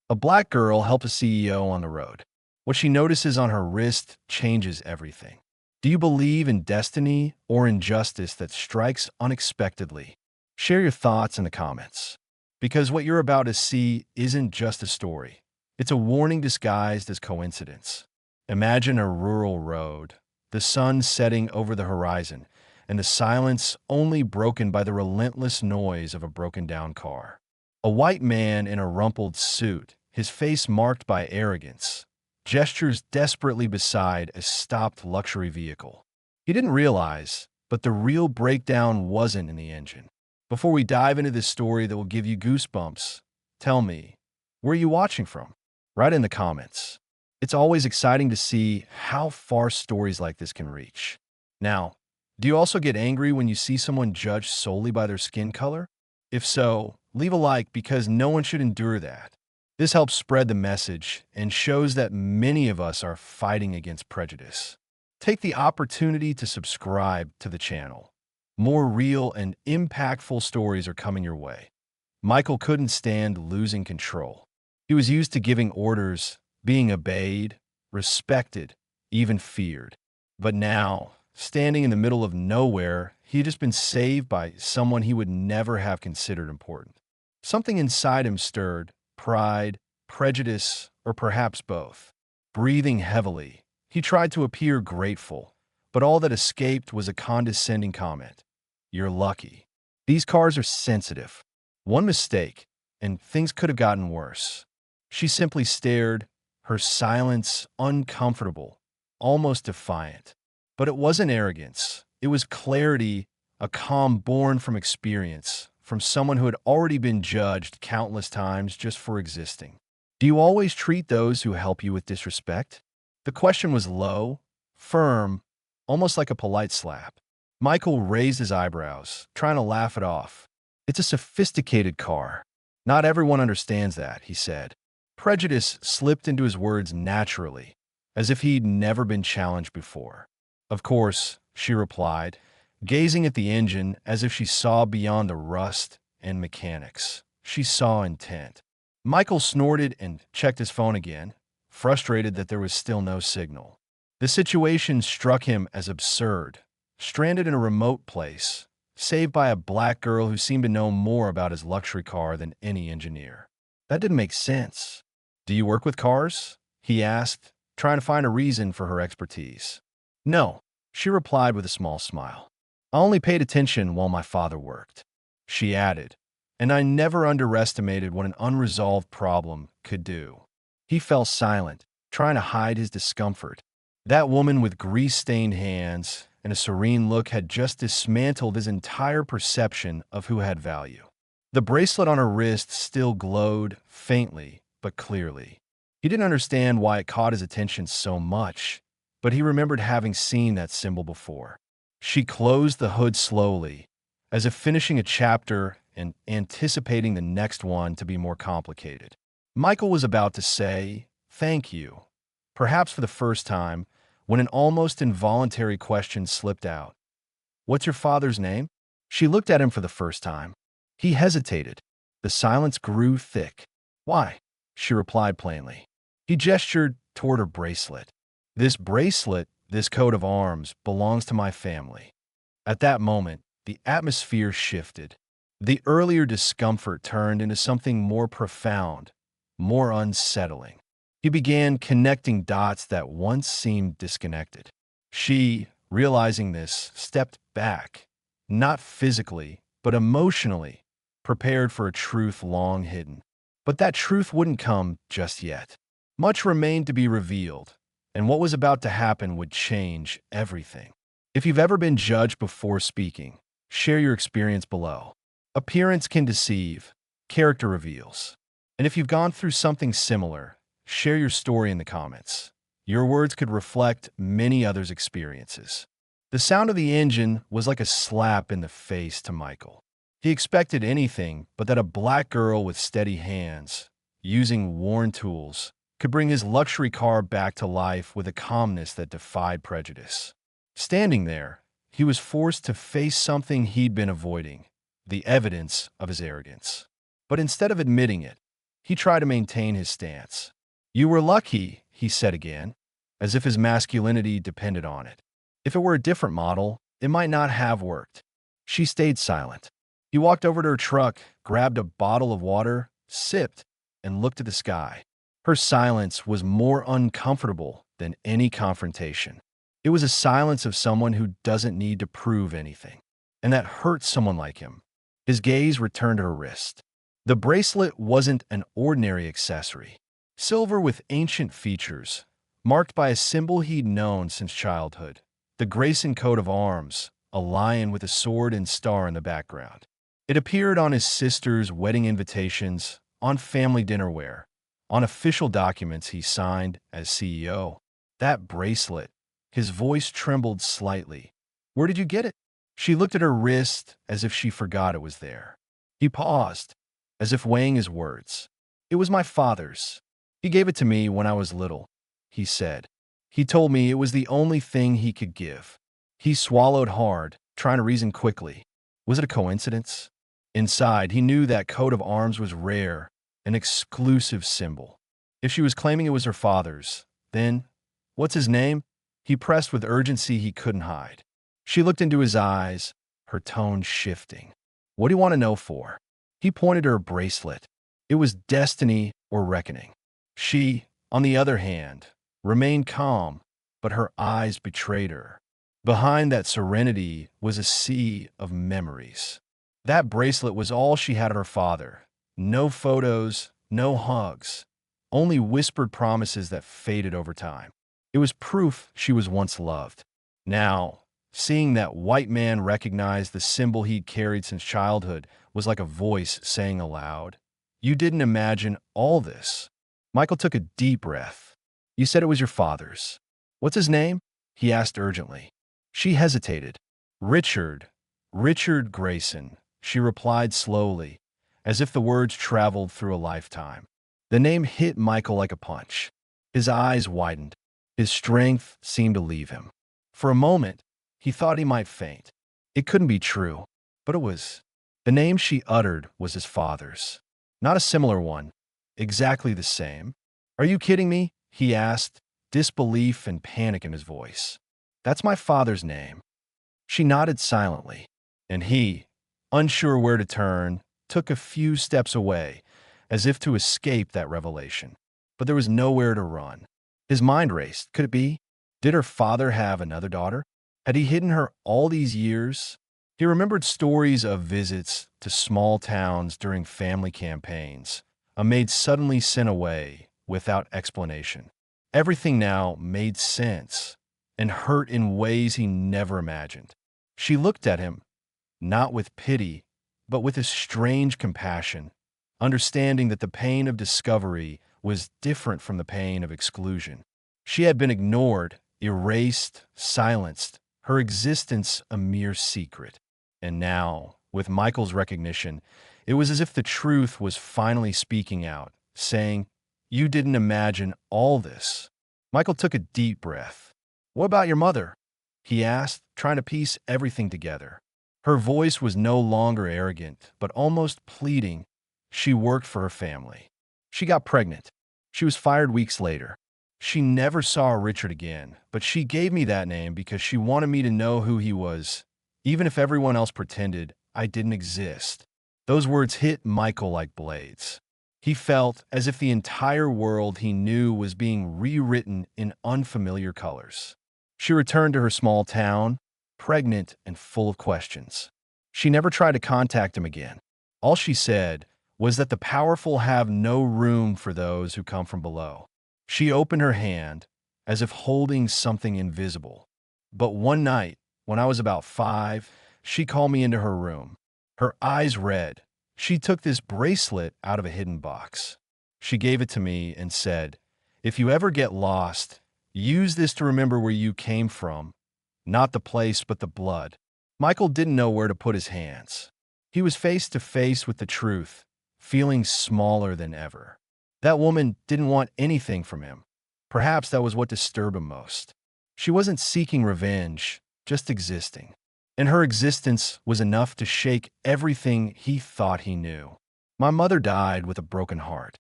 A black girl helped a CEO on the road. What she notices on her wrist changes everything. Do you believe in destiny or injustice that strikes unexpectedly? Share your thoughts in the comments. Because what you're about to see isn't just a story, it's a warning disguised as coincidence. Imagine a rural road, the sun setting over the horizon, and the silence only broken by the relentless noise of a broken down car. A white man in a rumpled suit, his face marked by arrogance, gestures desperately beside a stopped luxury vehicle. He didn't realize, but the real breakdown wasn't in the engine. Before we dive into this story that will give you goosebumps, tell me, where are you watching from? Write in the comments. It's always exciting to see how far stories like this can reach. Now, do you also get angry when you see someone judged solely by their skin color? If so, leave a like because no one should endure that. This helps spread the message and shows that many of us are fighting against prejudice. Take the opportunity to subscribe to the channel. More real and impactful stories are coming your way. Michael couldn't stand losing control. He was used to giving orders, being obeyed, respected, even feared. But now, standing in the middle of nowhere, he had just been saved by someone he would never have considered important. Something inside him stirred, pride, prejudice, or perhaps both. Breathing heavily, he tried to appear grateful, but all that escaped was a condescending comment. You're lucky. These cars are sensitive. One mistake, and things could have gotten worse. She simply stared, her silence uncomfortable, almost defiant. But it wasn't arrogance. It was clarity, a calm born from experience, from someone who had already been judged countless times just for existing. Do you always treat those who help you with disrespect? The question was low, firm, almost like a polite slap. Michael raised his eyebrows, trying to laugh it off. It's a sophisticated car. Not everyone understands that, he said. Prejudice slipped into his words naturally, as if he'd never been challenged before. Of course, she replied, gazing at the engine as if she saw beyond the rust and mechanics. She saw intent. Michael snorted and checked his phone again, frustrated that there was still no signal. The situation struck him as absurd. Stranded in a remote place, saved by a black girl who seemed to know more about his luxury car than any engineer. That didn't make sense. Do you work with cars? He asked, trying to find a reason for her expertise. No, she replied with a small smile. I only paid attention while my father worked. She added, and I never underestimated what an unresolved problem could do. He fell silent, trying to hide his discomfort. That woman with grease-stained hands and a serene look had just dismantled his entire perception of who had value. The bracelet on her wrist still glowed faintly but clearly. He didn't understand why it caught his attention so much, but he remembered having seen that symbol before. She closed the hood slowly, as if finishing a chapter and anticipating the next one to be more complicated. Michael was about to say, "Thank you," perhaps for the first time, when an almost involuntary question slipped out. What's your father's name? She looked at him for the first time. He hesitated. The silence grew thick. Why? She replied plainly. He gestured toward her bracelet. This bracelet, this coat of arms, belongs to my family. At that moment, the atmosphere shifted. The earlier discomfort turned into something more profound, more unsettling. He began connecting dots that once seemed disconnected. She, realizing this, stepped back, not physically, but emotionally, prepared for a truth long hidden. But that truth wouldn't come just yet. Much remained to be revealed, and what was about to happen would change everything. If you've ever been judged before speaking, share your experience below. Appearance can deceive, character reveals. And if you've gone through something similar, share your story in the comments. Your words could reflect many others' experiences. The sound of the engine was like a slap in the face to Michael. He expected anything but that a black girl with steady hands, using worn tools, could bring his luxury car back to life with a calmness that defied prejudice. Standing there, he was forced to face something he'd been avoiding, the evidence of his arrogance. But instead of admitting it, He tried to maintain his stance. You were lucky, he said again, as if his masculinity depended on it. If it were a different model, it might not have worked. She stayed silent. He walked over to her truck, grabbed a bottle of water, sipped, and looked at the sky. Her silence was more uncomfortable than any confrontation. It was a silence of someone who doesn't need to prove anything. And that hurt someone like him. His gaze returned to her wrist. The bracelet wasn't an ordinary accessory. Silver with ancient features, marked by a symbol he'd known since childhood. The Grayson coat of arms, a lion with a sword and star in the background. It appeared on his sister's wedding invitations, on family dinnerware, on official documents he signed as CEO. That bracelet. His voice trembled slightly. Where did you get it? She looked at her wrist as if she forgot it was there. He paused, as if weighing his words. It was my father's. He gave it to me when I was little, he said. He told me it was the only thing he could give. He swallowed hard, trying to reason quickly. Was it a coincidence? Inside, he knew that coat of arms was rare, an exclusive symbol. If she was claiming it was her father's, then, what's his name? He pressed with urgency he couldn't hide. She looked into his eyes, her tone shifting. What do you want to know for? He pointed to her bracelet. It was destiny or reckoning. She, on the other hand, remained calm, but her eyes betrayed her. Behind that serenity was a sea of memories. That bracelet was all she had of her father. No photos, no hugs, only whispered promises that faded over time. It was proof she was once loved. Now, seeing that white man recognize the symbol he'd carried since childhood was like a voice saying aloud, "You didn't imagine all this." Michael took a deep breath. You said it was your father's. What's his name? He asked urgently. She hesitated. Richard. Richard Grayson, she replied slowly, as if the words traveled through a lifetime. The name hit Michael like a punch. His eyes widened. His strength seemed to leave him. For a moment, he thought he might faint. It couldn't be true, but it was. The name she uttered was his father's. Not a similar one. Exactly the same. Are you kidding me? He asked, disbelief and panic in his voice. That's my father's name. She nodded silently, and he, unsure where to turn, took a few steps away, as if to escape that revelation. But there was nowhere to run. His mind raced. Could it be? Did her father have another daughter? Had he hidden her all these years? He remembered stories of visits to small towns during family campaigns, a maid suddenly sent away without explanation. Everything now made sense and hurt in ways he never imagined. She looked at him, not with pity, but with a strange compassion, understanding that the pain of discovery was different from the pain of exclusion. She had been ignored, erased, silenced, her existence a mere secret. And now, with Michael's recognition, it was as if the truth was finally speaking out, saying, "You didn't imagine all this." Michael took a deep breath. "What about your mother?" he asked, trying to piece everything together. Her voice was no longer arrogant, but almost pleading. She worked for her family. She got pregnant. She was fired weeks later. She never saw Richard again, but she gave me that name because she wanted me to know who he was, even if everyone else pretended I didn't exist. Those words hit Michael like blades. He felt as if the entire world he knew was being rewritten in unfamiliar colors. She returned to her small town, pregnant and full of questions. She never tried to contact him again. All she said was that the powerful have no room for those who come from below. She opened her hand, as if holding something invisible. But one night, when I was about 5, she called me into her room. Her eyes red. She took this bracelet out of a hidden box. She gave it to me and said, "If you ever get lost, use this to remember where you came from, not the place but the blood." Michael didn't know where to put his hands. He was face to face with the truth, feeling smaller than ever. That woman didn't want anything from him. Perhaps that was what disturbed him most. She wasn't seeking revenge, just existing. And her existence was enough to shake everything he thought he knew. My mother died with a broken heart.